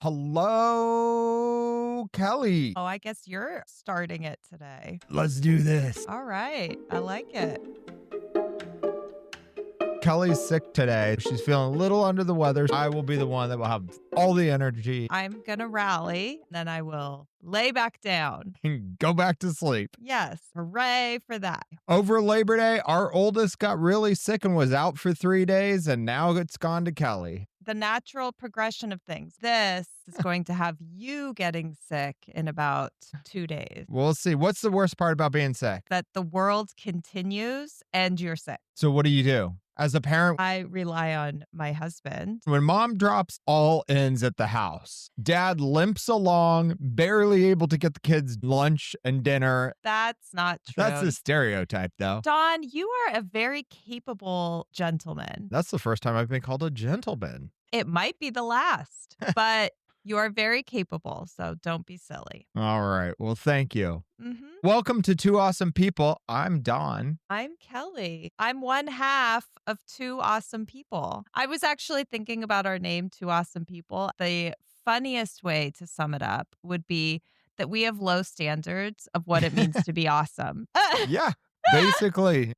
Hello, Kelly. Oh, I guess you're starting it today. Let's do this. All right. I like it. Kelly's sick today. She's feeling a little under the weather. I will be the one that will have all the energy I'm going to rally, then I will lay back down. and go back to sleep. Yes. Hooray for that. Over Labor Day, our oldest got really sick and was out for 3 days, and now it's gone to Kelly. The natural progression of things. This is going to have you getting sick in about 2 days. We'll see. What's the worst part about being sick? That the world continues and you're sick. So what do you do? As a parent, I rely on my husband. when mom drops all ends at the house, dad limps along, barely able to get the kids lunch and dinner. That's not true. That's a stereotype, though. Don, you are a very capable gentleman. That's the first time I've been called a gentleman. It might be the last, but you are very capable, so don't be silly. All right. Well, thank you. Mm-hmm. Welcome to Two Awesome People. I'm Don. I'm Kelly. I'm one half of Two Awesome People. I was actually thinking about our name, Two Awesome People. The funniest way to sum it up would be that we have low standards of what it means to be awesome. Yeah, basically.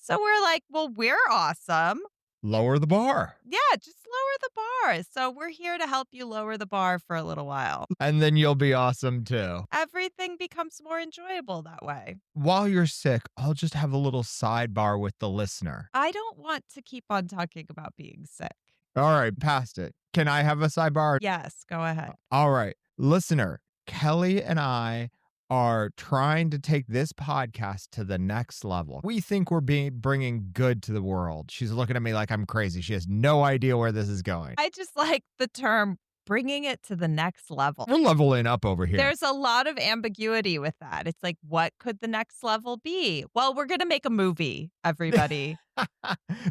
So we're like, well, we're awesome. Lower the bar. Yeah, just lower the bar. So we're here to help you lower the bar for a little while. And then you'll be awesome too. Everything becomes more enjoyable that way. While you're sick, I'll just have a little sidebar with the listener. I don't want to keep on talking about being sick. All right, past it. Can I have a sidebar? Yes, go ahead. All right. Listener, Kelly and I are trying to take this podcast to the next level. We think we're bringing good to the world. She's looking at me like I'm crazy. She has no idea where this is going. I just like the term bringing it to the next level. We're leveling up over here. There's a lot of ambiguity with that. It's like, what could the next level be? Well, we're going to make a movie, everybody.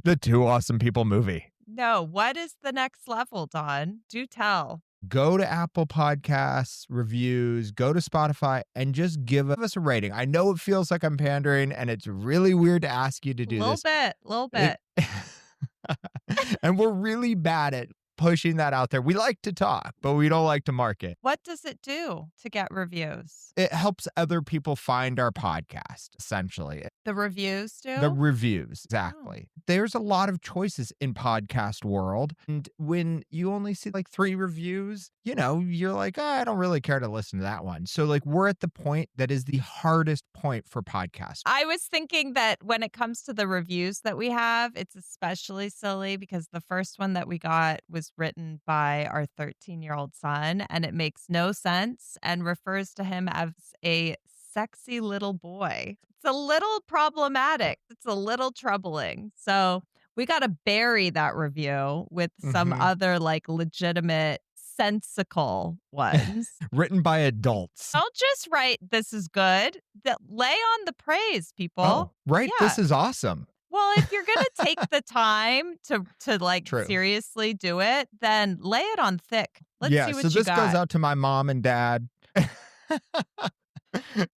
The Two Awesome People movie. No, what is the next level, Don? Do tell. Go to Apple Podcasts, reviews, go to Spotify, and just give us a rating. I know it feels like I'm pandering, and it's really weird to ask you to do this. Little bit. And we're really bad at pushing that out there. We like to talk, but we don't like to market. What does it do to get reviews? It helps other people find our podcast, essentially. The reviews do? The reviews, exactly. There's a lot of choices in podcast world. And when you only see like 3 reviews, you're like, I don't really care to listen to that one. So like we're at the point that is the hardest point for podcasts. I was thinking that when it comes to the reviews that we have, it's especially silly because the first one that we got was written by our 13-year-old son, and it makes no sense and refers to him as a sexy little boy. It's a little problematic. It's a little troubling. So we got to bury that review with some other like legitimate sensical ones. Written by adults. Don't just write, this is good. Lay on the praise, people. Oh, right. Yeah. This is awesome. Well, if you're going to take the time to like True. Seriously do it, then lay it on thick. Let's see what so you this got. goes out to my mom and dad.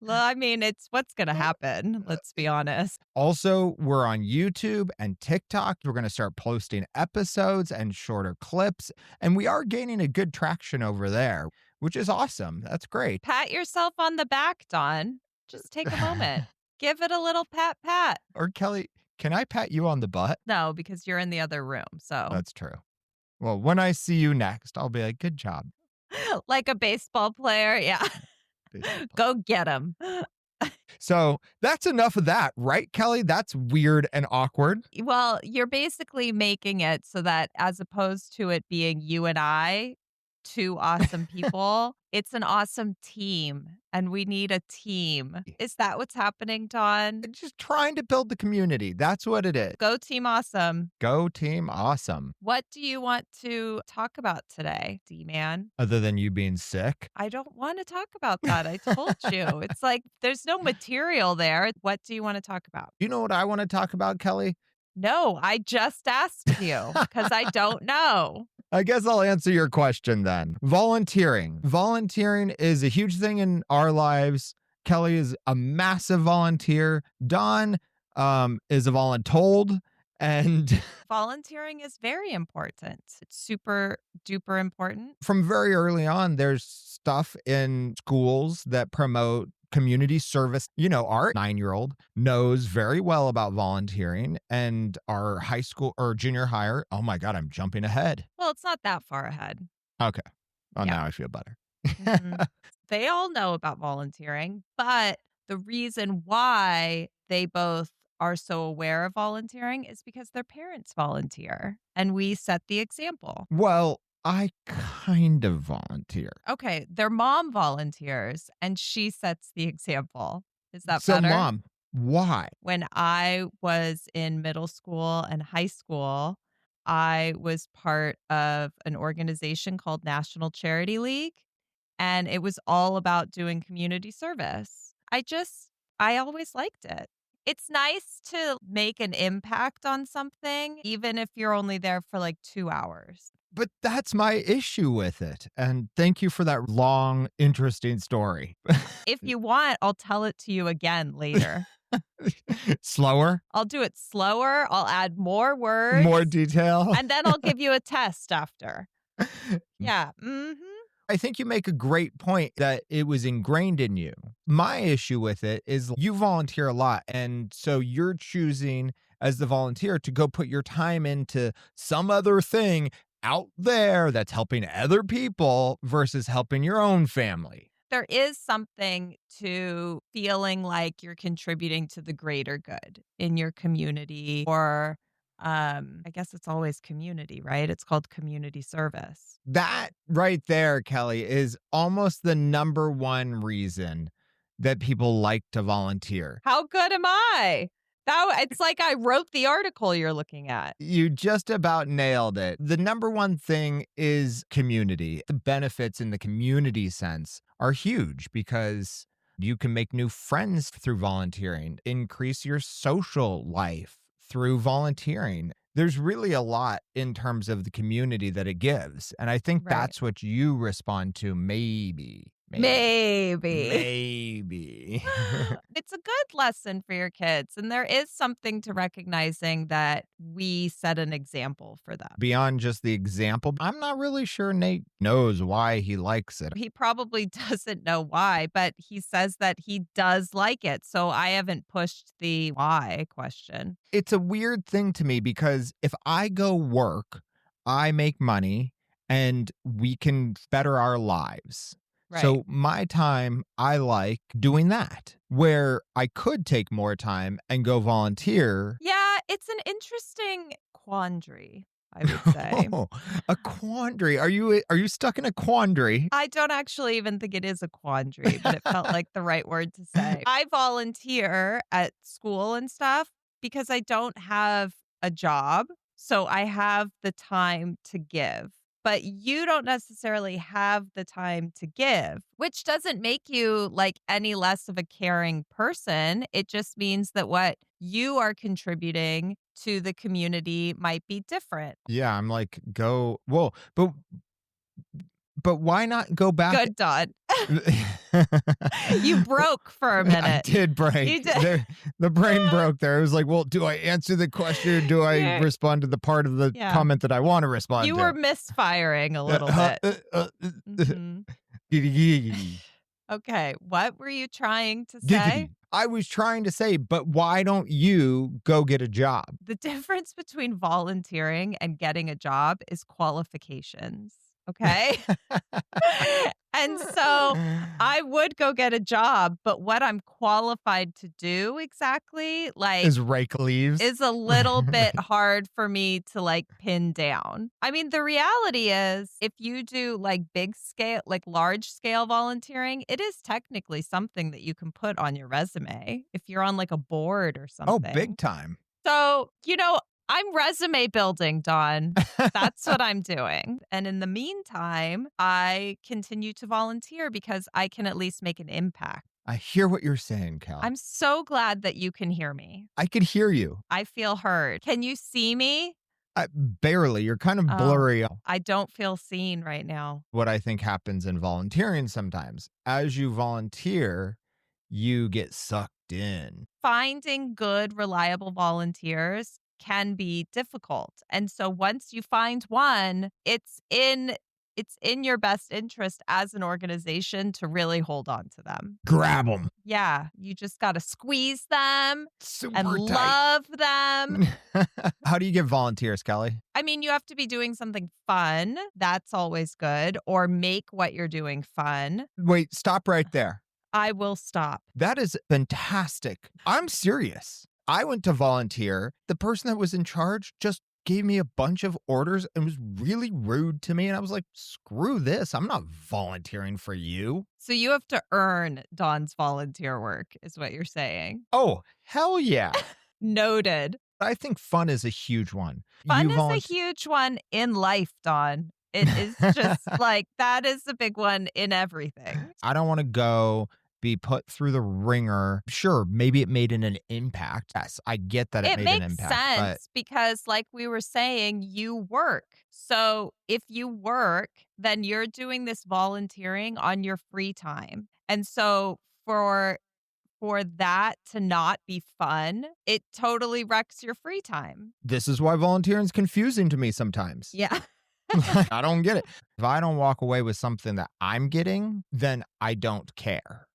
Well, I mean, it's what's going to happen. Let's be honest. Also, we're on YouTube and TikTok. We're going to start posting episodes and shorter clips. And we are gaining a good traction over there, which is awesome. That's great. Pat yourself on the back, Don. Just take a moment. Give it a little pat. Or Kelly, can I pat you on the butt? No, because you're in the other room. So That's true. Well, when I see you next, I'll be like, good job. Like a baseball player. Yeah. Go get him. So that's enough of that, right, Kelly? That's weird and awkward. Well, you're basically making it so that as opposed to it being you and I, 2 awesome people, it's an awesome team. And we need a team. Is that what's happening, Don? Just trying to build the community. That's what it is. Go Team Awesome. Go Team Awesome. What do you want to talk about today, D-Man? Other than you being sick? I don't want to talk about that. I told you. It's like there's no material there. What do you want to talk about? You know what I want to talk about, Kelly? No, I just asked you because I don't know. I guess I'll answer your question then. Volunteering. Volunteering is a huge thing in our lives. Kelly is a massive volunteer. Don is a voluntold. And Volunteering is very important. It's super duper important. from very early on, there's stuff in schools that promote community service. Our 9-year-old knows very well about volunteering, and our high school or junior higher. Oh my God, I'm jumping ahead. Well, it's not that far ahead. Okay. Well, Yeah. now I feel better. They all know about volunteering, but the reason why they both are so aware of volunteering is because their parents volunteer and we set the example. Well, I kind of volunteer. Okay, their mom volunteers and she sets the example. Is that So, better? mom, why? When I was in middle school and high school, I was part of an organization called National Charity League, and it was all about doing community service. I always liked it. It's nice to make an impact on something, even if you're only there for like 2 hours. But that's my issue with it. And thank you for that long, interesting story. If you want, I'll tell it to you again later. Slower, I'll do it slower, I'll add more more words, detail. and then I'll give you a test after. Yeah, I think you make a great point that it was ingrained in you. My issue with it is you volunteer a lot. And so you're choosing as the volunteer to go put your time into some other thing out there that's helping other people versus helping your own family. There is something to feeling like you're contributing to the greater good in your community or I guess it's always community, right? It's called community service. That right there, Kelly, is almost the number one reason that people like to volunteer. How good am I? It's like I wrote the article you're looking at. You just about nailed it. The number one thing is community. The benefits in the community sense are huge because you can make new friends through volunteering, increase your social life through volunteering. There's really a lot in terms of the community that it gives. And I think Right. that's what you respond to, maybe. Maybe. Maybe. It's a good lesson for your kids. And there is something to recognizing that we set an example for them. Beyond just the example, I'm not really sure Nate knows why he likes it. He probably doesn't know why, but he says that he does like it. So I haven't pushed the why question. It's a weird thing to me because if I go work, I make money and we can better our lives. Right. So my time, I like doing that where I could take more time and go volunteer. Yeah, it's an interesting quandary, I would say. A quandary. Are you stuck in a quandary? I don't actually even think it is a quandary, but it felt like the right word to say. I volunteer at school and stuff because I don't have a job. So I have the time to give. But you don't necessarily have the time to give, which doesn't make you like any less of a caring person. It just means that what you are contributing to the community might be different. Yeah, I'm like, go. Well, but why not go back? Good, Don. You broke for a I minute. did break. You did. The brain broke there. It was like, well, do I answer the question or do I Yeah. respond to the part of the Yeah. comment that I want to respond You to? were misfiring a little bit. Mhm. Okay. What were you trying to say? I was trying to say, but why don't you go get a job? The difference between volunteering and getting a job is qualifications. Okay. And so I would go get a job, but what I'm qualified to do exactly, like, Is rake leaves? is a little bit hard for me to like pin down. I mean, the reality is if you do like big scale, like large scale volunteering, it is technically something that you can put on your resume if you're on like a board or Oh, something. big time. So, I'm resume building, Dawn. That's what I'm doing. And in the meantime, I continue to volunteer because I can at least make an impact. I hear what you're saying, Cal. I'm so glad that you can hear me. I could hear you. I feel heard. Can you see me? Barely. You're kind of Oh. blurry. I don't feel seen right now. What I think happens in volunteering sometimes, as you volunteer, you get sucked in. Finding good, reliable volunteers can be difficult. And so once you find one, it's in your best interest as an organization to really hold on to them. Grab them Yeah, you just got to squeeze them and super tight. love them. How do you get volunteers, Kelly? I mean, you have to be doing something fun. That's always good. Or make what you're doing fun. Wait, stop right there. I will stop. That is fantastic. I'm serious. I went to volunteer. The person that was in charge just gave me a bunch of orders and was really rude to me. And I was like, screw this. I'm not volunteering for you. So you have to earn Dawn's volunteer work, is what you're saying. Oh, hell yeah. Noted. I think fun is a huge one. Fun You is a huge one in life, Dawn. It is just like that is the big one in everything. I don't want to go be put through the ringer. Sure, maybe it made an impact. Yes, I get that it It made an makes impact. sense because, like we were saying, you work. So if you work, then you're doing this volunteering on your free time. And so for that to not be fun, it totally wrecks your free time. This is why volunteering is confusing to me sometimes. Yeah. I don't get it. If I don't walk away with something that I'm getting, then I don't care.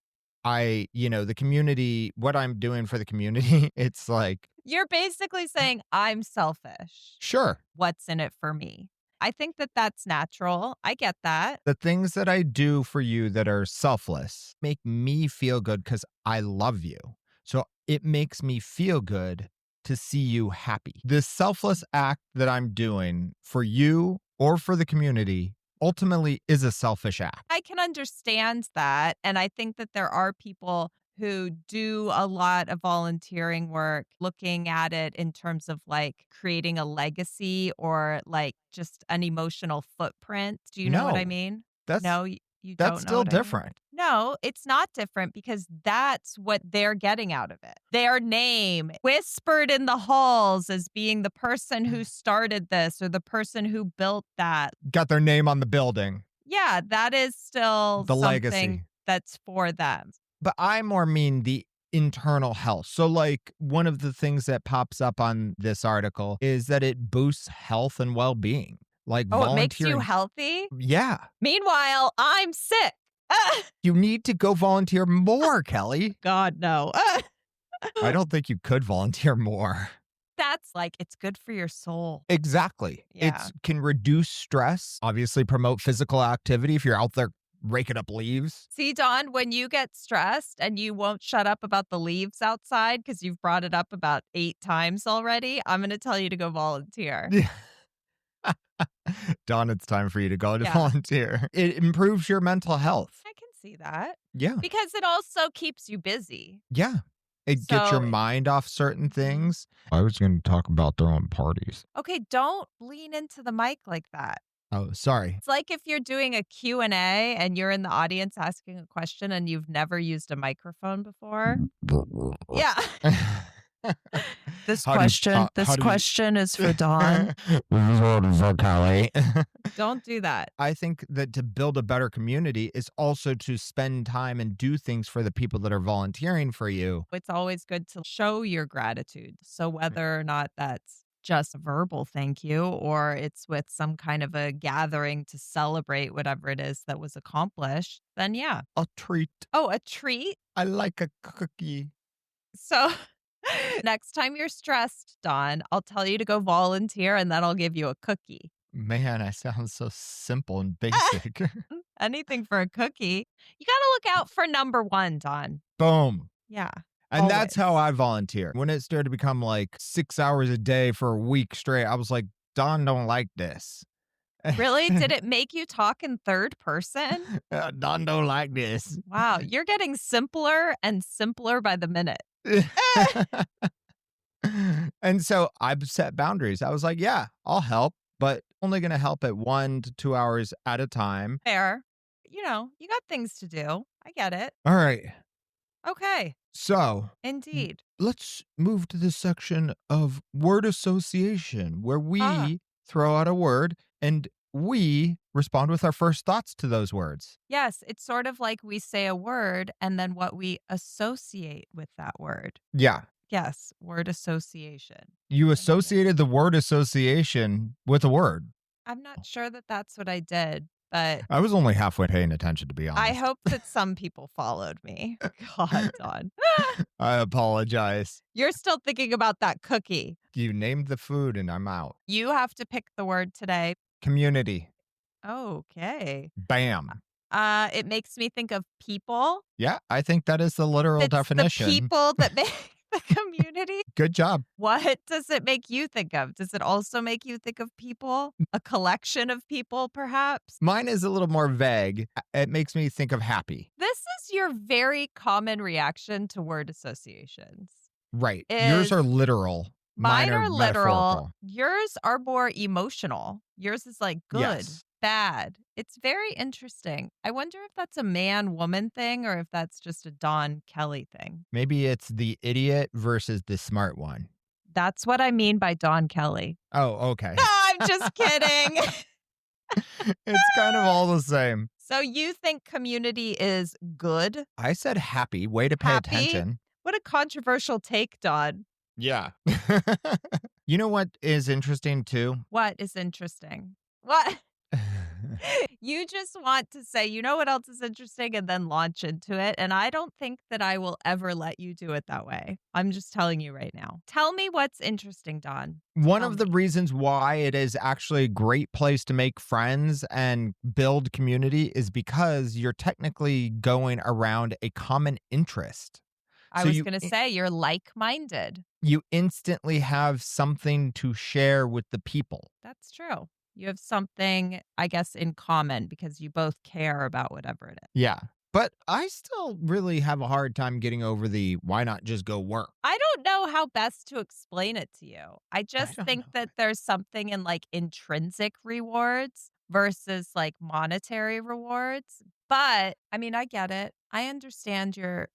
The community, what I'm doing for the community, it's like, You're basically saying, I'm selfish. sure, What's in it for me? I think that that's natural. I get that. the things that I do for you that are selfless make me feel good because I love you. So it makes me feel good to see you happy. This selfless act that I'm doing for you or for the community ultimately is a selfish act. I can understand that. And I think that there are people who do a lot of volunteering work looking at it in terms of like creating a legacy or like just an emotional footprint. Do you know what I No, mean? that's No, you that's don't know still what I mean? different. No, it's not different because that's what they're getting out of it. Their name whispered in the halls as being the person who started this or the person who built that. Got their name on the building, Yeah, that is still the something legacy. that's for them. But I more mean the internal health. So, like, one of the things that pops up on this article is that it boosts health and well being. Like, Oh, it makes you volunteering. healthy? Yeah. Meanwhile, I'm sick. You need to go volunteer more, Kelly. God, no. I don't think you could volunteer more. That's like, it's good for your soul. Exactly. Yeah. It can reduce stress, obviously, promote physical activity if you're out there raking up leaves. See, Dawn, when you get stressed and you won't shut up about the leaves outside because you've brought it up about 8 times already, I'm going to tell you to go volunteer. Dawn, it's time for you to go to Yeah. volunteer. It improves your mental health. I can see that Yeah. because it also keeps you busy. Yeah. It gets your So- mind off certain things. I was going to talk about throwing parties. Okay, don't lean into the mic like that. Oh, sorry. It's like if you're doing a Q&A and you're in the audience asking a question and you've never used a microphone before. Yeah. This How do you- question, how this do you- question is for Dawn. This is what is for Kelly. Don't do that. I think that to build a better community is also to spend time and do things for the people that are volunteering for you. It's always good to show your gratitude. So whether or not that's just a verbal thank you or it's with some kind of a gathering to celebrate whatever it is that was accomplished, then yeah. A treat. Oh, a treat? I like a cookie. So next time you're stressed, Dawn, I'll tell you to go volunteer and then I'll give you a cookie. Man, I sound so simple and basic. Anything for a cookie. You got to look out for number 1, Dawn. Boom. Yeah. And that's how Always. I volunteer. When it started to become like 6 hours a day for a week straight, I was like, Don don't like this. Really? Did it make you talk in third person? Don don't like this. Wow. You're getting simpler and simpler by the minute. And so I've set boundaries. I was like, yeah, I'll help, but only going to help at 1 to 2 hours at a time. Fair. You got things to do. I get it. All right. Okay. So Indeed. let's move to the section of word association where we Ah. throw out a word and we respond with our first thoughts to those words. Yes. It's sort of like we say a word and then what we associate with that word. Yeah. Yes, word association. You Community. associated the word association with a word. I'm not sure that that's what I did, but I was only halfway paying attention, to be I honest. hope that some people followed me. God, Don. I apologize. You're still thinking about that cookie. You named the food and I'm out. You have to pick the word today. Community. Okay. Bam. It makes me think of people. Yeah, I think that is the literal It's the definition. people that make the community. Good job. What does it make you think of? Does it also make you think of people? A collection of people, perhaps? Mine is a little more vague. It makes me think of happy. This is your very common reaction to word associations. Right. Yours Is are literal. Mine Mine are are literal. metaphorical. Yours are more emotional. Yours is like good, Yes. bad. It's very interesting. I wonder if that's a man woman thing or if that's just a Don Kelly thing. Maybe it's the idiot versus the smart one. That's what I mean by Don Kelly. Oh, okay. I'm just kidding. It's kind of all the same. So you think community is good? I said happy. Way to pay Happy? attention. What a controversial take, Don. Yeah. You know what is interesting too? What is interesting? What? You just want to say, you know what else is interesting, and then launch into it. And I don't think that I will ever let you do it that way. I'm just telling you right now. Tell me what's interesting, Don. One Tell of the me. reasons why it is actually a great place to make friends and build community is because you're technically going around a common interest. I So was going to say you're like-minded. you instantly have something to share with the people. That's true. You have something, I guess, in common because you both care about whatever it is. Yeah. But I still really have a hard time getting over the why not just go work? I don't know how best to explain it to you. I just don't think know. that there's something in like intrinsic rewards versus like monetary rewards. But I mean, I get it. I understand your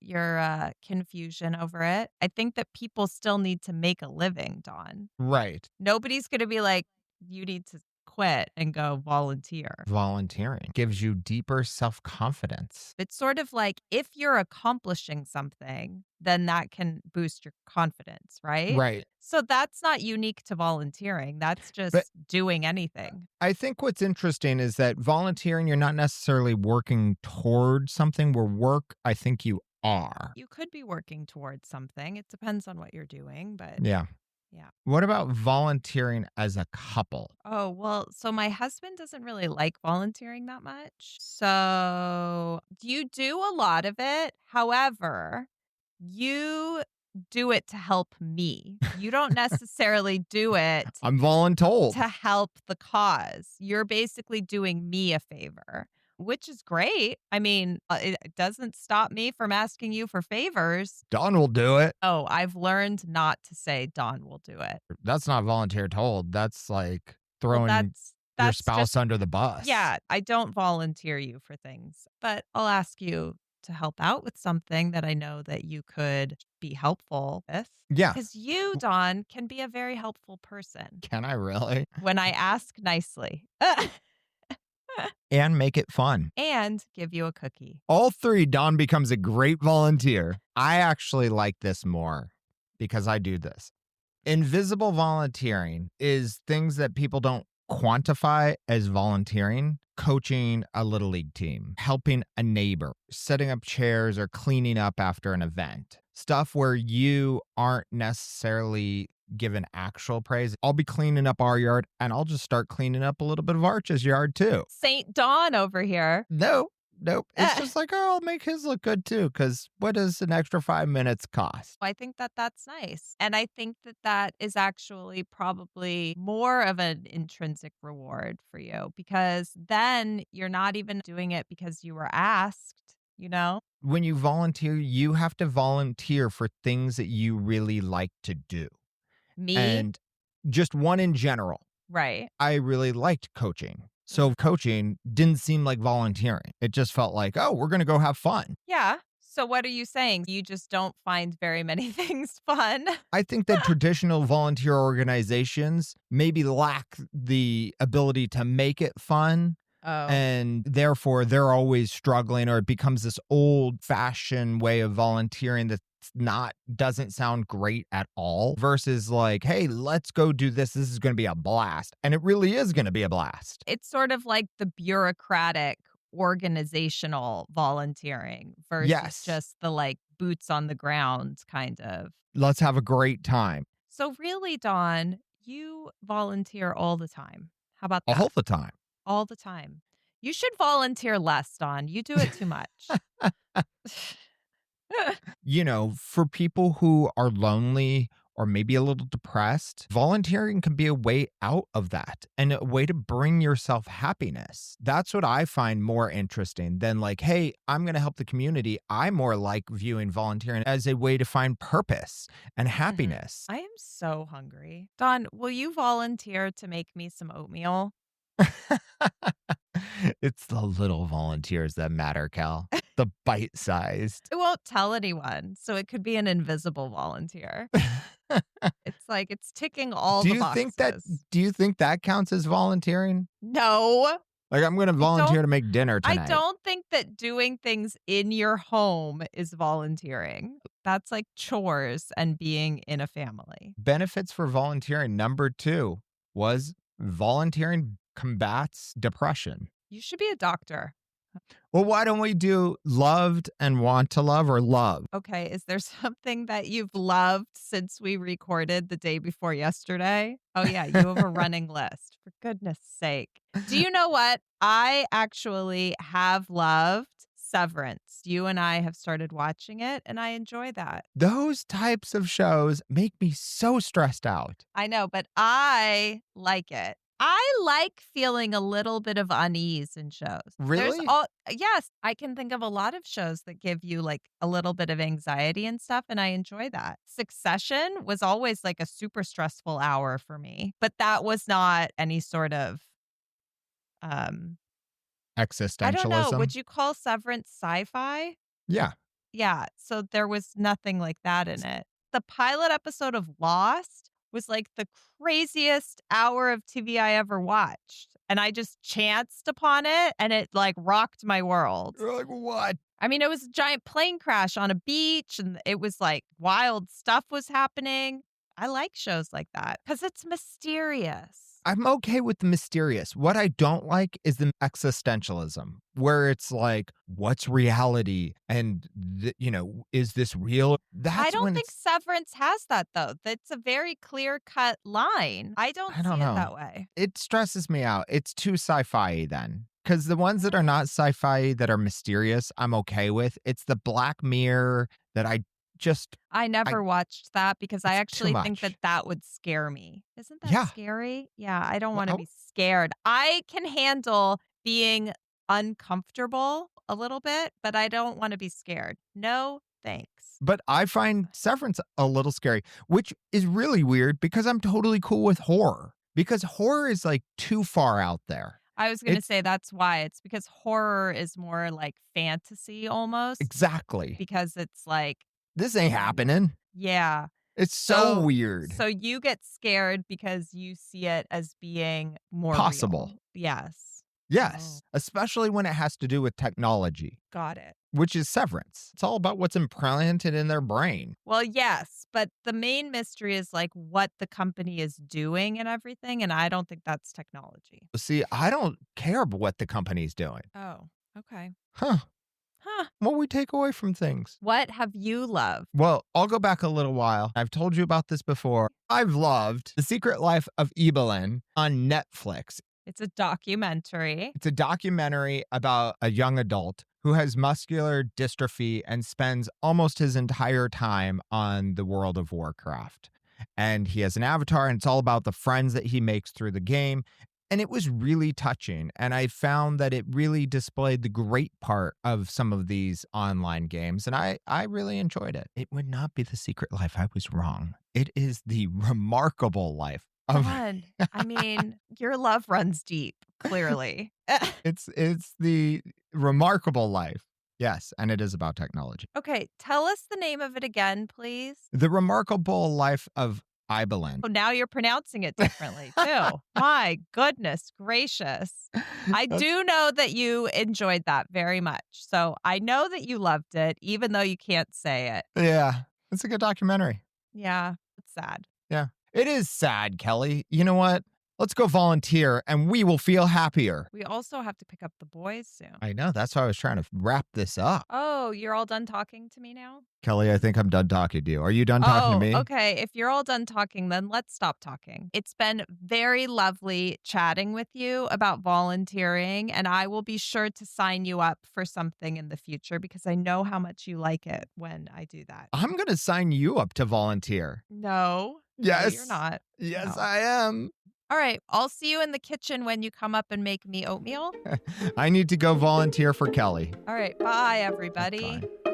confusion over it. I think that people still need to make a living, Dawn. Right. Nobody's going to be like, you need to quit and go volunteer. Volunteering gives you deeper self confidence. It's sort of like if you're accomplishing something, then that can boost your confidence, right? Right. So that's not unique to volunteering. That's But just doing anything. I think what's interesting is that volunteering, you're not necessarily working toward something where work, I think you are. You could be working towards something. It depends on what you're doing, but Yeah. yeah. What about volunteering as a couple? Oh, well, so my husband doesn't really like volunteering that much. So you do a lot of it. However, you do it to help me. You don't necessarily do it I'm voluntold. to help the cause. You're basically doing me a favor, which is great. I mean, it doesn't stop me from asking you for favors. Don will do it. Oh, I've learned not to say Don will do it. That's not volunteer told. That's like Well, throwing your that's spouse just under the bus. yeah, I don't volunteer you for things, but I'll ask you to help out with something that I know that you could be helpful with. Yeah. Because you, Don, can be a very helpful person Can I really? when I ask nicely And make it fun. and give you a cookie. All three, Don becomes a great volunteer. I actually like this more because I do this. Invisible volunteering is things that people don't quantify as volunteering, coaching a little league team, helping a neighbor, setting up chairs or cleaning up after an event. Stuff where you aren't necessarily given actual praise. I'll be cleaning up our yard and I'll just start cleaning up a little bit of Arch's yard too. Saint Dawn over here. Nope. It's just like, oh, I'll make his look good too. Because what does an extra 5 minutes cost? I think that that's nice. And I think that that is actually probably more of an intrinsic reward for you because then you're not even doing it because you were asked, you know? When you volunteer, you have to volunteer for things that you really like to do. Me? And just one in general. Right. I really liked coaching. So coaching didn't seem like volunteering. It just felt like, oh, we're going to go have fun. Yeah. So what are you saying? You just don't find very many things fun? I think that traditional volunteer organizations maybe lack the ability to make it fun. Oh. And therefore, they're always struggling, or it becomes this old fashioned way of volunteering that not doesn't sound great at all versus like, hey, let's go do this. This is going to be a blast. And it really is going to be a blast. It's sort of like the bureaucratic organizational volunteering versus Yes. just the like boots on the ground kind of. Let's have a great time So really, Dawn, you volunteer all the time. How about that? all the time. All the time. You should volunteer less, Dawn. You do it too much. For people who are lonely or maybe a little depressed, volunteering can be a way out of that and a way to bring yourself happiness. That's what I find more interesting than like, hey, I'm going to help the community. I more like viewing volunteering as a way to find purpose and Mhm. happiness. I am so hungry. Dawn, will you volunteer to make me some oatmeal? It's the little volunteers that matter, Cal. The bite sized. I won't tell anyone, so it could be an invisible volunteer. It's like it's ticking all Do the you think that boxes. do you think that counts as volunteering? No, Like I'm going to I volunteer don't to make dinner I tonight. don't think that doing things in your home is volunteering. That's like chores and being in a family. Benefits for volunteering number 2 was volunteering combats depression. You should be a doctor. Well, why don't we do loved and want to love or love? Okay, is there something that you've loved since we recorded the day before yesterday? Oh, yeah, you have a running list. For goodness sake. Do you know what? I actually have loved Severance. You and I have started watching it, and I enjoy that. Those types of shows make me so stressed out. I know, but I like it. I like feeling a little bit of unease in shows. Really? Yes, I can think of a lot of shows that give you like a little bit of anxiety and stuff, and I enjoy that. Succession was always like a super stressful hour for me, but that was not any sort of, um, I don't know, Existentialism? would you call Severance sci-fi? Yeah. Yeah, so there was nothing like that in it. The pilot episode of Lost was like the craziest hour of TV I ever watched, and I just chanced upon it, and it like rocked my world. You're like, what? I mean, it was a giant plane crash on a beach, and it was like wild stuff was happening. I like shows like that because it's mysterious. I'm okay with the mysterious. What I don't like is the existentialism, where it's like, what's reality? And, is this real? I That's don't when think it's, Severance has that though. That's a very clear cut line. I don't I don't see it know. that way. It stresses me out. It's too sci fi then. Because the ones that are not sci fi that are mysterious, I'm okay with. It's the Black Mirror that just, I I, never watched that because I it's too actually think that much. that would scare me. Isn't that Yeah. scary? Yeah, I don't want to Well, be scared. I can handle being uncomfortable a little bit, but I don't want to be scared. No, thanks. but I find Severance a little scary, which is really weird because I'm totally cool with horror. Because horror is like too far out there. I was going to It's say that's why. It's because horror is more like fantasy almost exactly. because it's like, This ain't happening. yeah. It's so So weird. so you get scared because you see it as being more Possible. real. Yes. Oh, Yes. Especially when it has to do with technology, got it. which is Severance. It's all about what's implanted in their brain. Well, yes, but the main mystery is like what the company is doing and everything, and I don't think that's technology. See, I don't care about what the company's doing. Oh, okay. Huh. Huh. What we take away from things. What have you loved? Well, I'll go back a little while. I've told you about this before. I've loved The Secret Life of Evelyn on Netflix. It's a documentary. It's a documentary about a young adult who has muscular dystrophy and spends almost his entire time on the World of Warcraft. And he has an avatar, and it's all about the friends that he makes through the game. And it was really touching. And I found that it really displayed the great part of some of these online games. And I really enjoyed it. It would not be The Secret Life. I was wrong. It is the remarkable life of Fun. I mean, your love runs deep, clearly. it's the remarkable life. Yes, and it is about technology. Okay, tell us the name of it again, please. The remarkable life of Ibelin. Oh, now you're pronouncing it differently too. My goodness gracious. I That's- do know that you enjoyed that very much. So I know that you loved it, even though you can't say it. yeah. It's a good documentary. Yeah, it's sad. Yeah. It is sad, Kelly. You know what? Let's go volunteer and we will feel happier. We also have to pick up the boys soon. I know. That's why I was trying to wrap this up. Oh, you're all done talking to me now? Kelly, I think I'm done talking to you. Are you done talking to Oh, me? okay. If you're all done talking, then let's stop talking. It's been very lovely chatting with you about volunteering, and I will be sure to sign you up for something in the future because I know how much you like it when I do that. I'm going to sign you up to volunteer. No, no, you're Yes. not. Yes, No. I am. All right. I'll see you in the kitchen when you come up and make me oatmeal. I need to go volunteer for Kelly. All right. Bye, everybody. Bye.